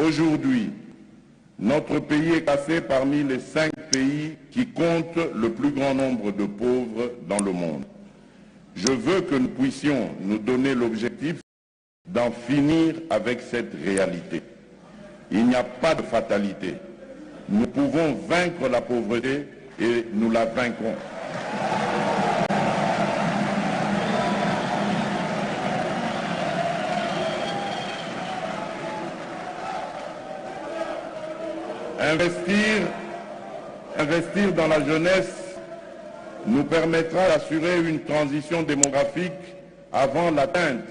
Aujourd'hui, notre pays est classé parmi les 5 pays qui comptent le plus grand nombre de pauvres dans le monde. Je veux que nous puissions nous donner l'objectif d'en finir avec cette réalité. Il n'y a pas de fatalité. Nous pouvons vaincre la pauvreté et nous la vaincrons. Investir dans la jeunesse nous permettra d'assurer une transition démographique avant l'atteinte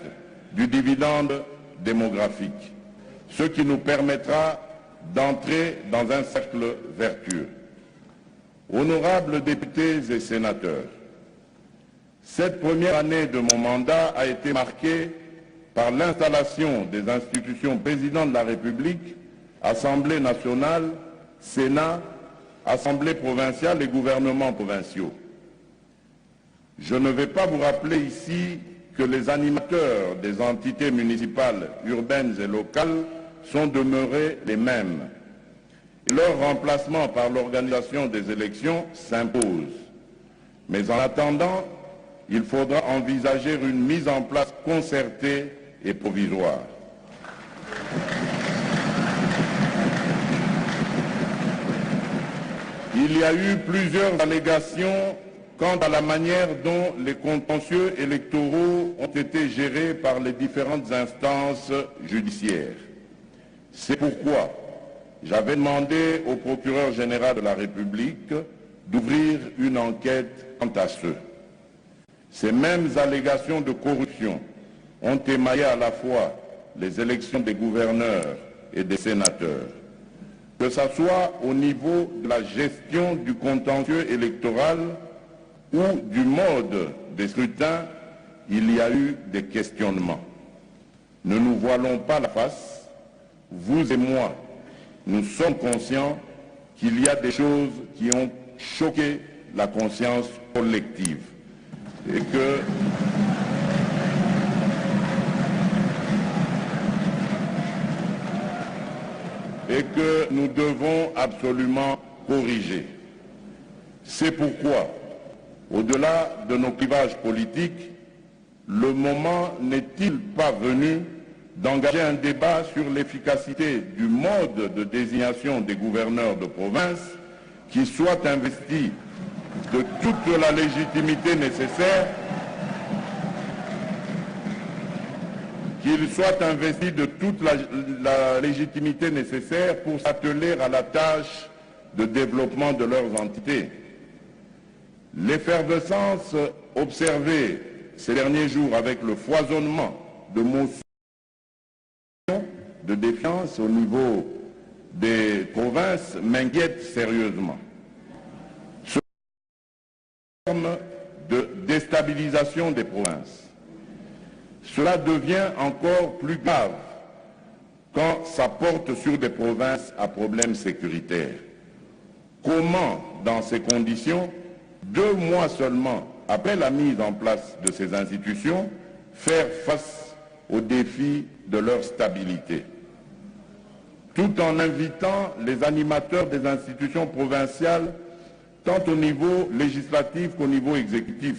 du dividende démographique, ce qui nous permettra d'entrer dans un cercle vertueux. Honorables députés et sénateurs, cette première année de mon mandat a été marquée par l'installation des institutions président de la République, Assemblée nationale, Sénat, Assemblée provinciale et gouvernements provinciaux. Je ne vais pas vous rappeler ici que les animateurs des entités municipales, urbaines et locales sont demeurés les mêmes. Et leur remplacement par l'organisation des élections s'impose. Mais en attendant, il faudra envisager une mise en place concertée et provisoire. Il y a eu plusieurs allégations quant à la manière dont les contentieux électoraux ont été gérés par les différentes instances judiciaires. C'est pourquoi j'avais demandé au procureur général de la République d'ouvrir une enquête quant à ceux. Ces mêmes allégations de corruption ont émaillé à la fois les élections des gouverneurs et des sénateurs. Que ce soit au niveau de la gestion du contentieux électoral ou du mode des scrutins, il y a eu des questionnements. Ne nous voilons pas la face, vous et moi, nous sommes conscients qu'il y a des choses qui ont choqué la conscience collective et que nous devons absolument corriger. C'est pourquoi, au-delà de nos clivages politiques, le moment n'est-il pas venu d'engager un débat sur l'efficacité du mode de désignation des gouverneurs de province qui soit investi de toute la légitimité nécessaire, qu'il soit investi de toute la légitimité nécessaire pour s'atteler à la tâche de développement de leurs entités. L'effervescence observée ces derniers jours avec le foisonnement de motions de défiance au niveau des provinces m'inquiète sérieusement. Ce forme de déstabilisation des provinces. Cela devient encore plus grave quand ça porte sur des provinces à problèmes sécuritaires. Comment, dans ces conditions, 2 mois seulement après la mise en place de ces institutions, faire face aux défis de leur stabilité, tout en invitant les animateurs des institutions provinciales, tant au niveau législatif qu'au niveau exécutif,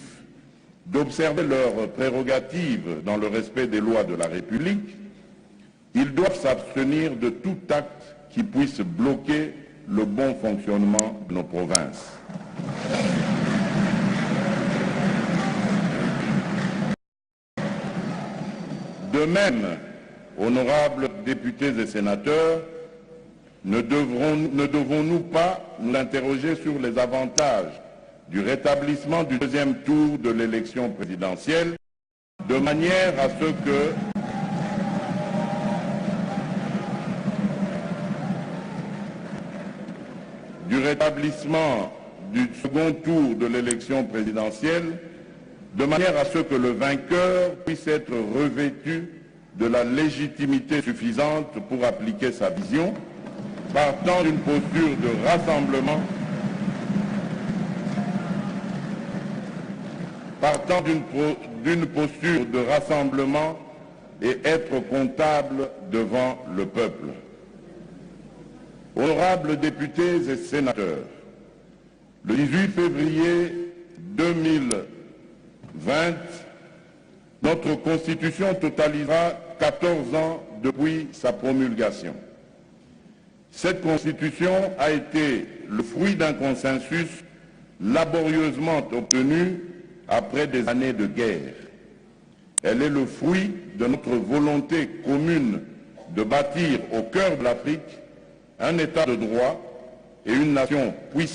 d'observer leurs prérogatives dans le respect des lois de la République, ils doivent s'abstenir de tout acte qui puisse bloquer le bon fonctionnement de nos provinces. De même, honorables députés et sénateurs, ne devons-nous pas nous interroger sur les avantages du rétablissement du 2e tour de l'élection présidentielle, de manière à ce que du rétablissement du 2e tour de l'élection présidentielle, de manière à ce que le vainqueur puisse être revêtu de la légitimité suffisante pour appliquer sa vision, partant d'une posture de rassemblement, et être comptable devant le peuple. Honorables députés et sénateurs, le 18 février 2020, notre Constitution totalisera 14 ans depuis sa promulgation. Cette Constitution a été le fruit d'un consensus laborieusement obtenu après des années de guerre. Elle est le fruit de notre volonté commune de bâtir au cœur de l'Afrique un État de droit et une nation puissante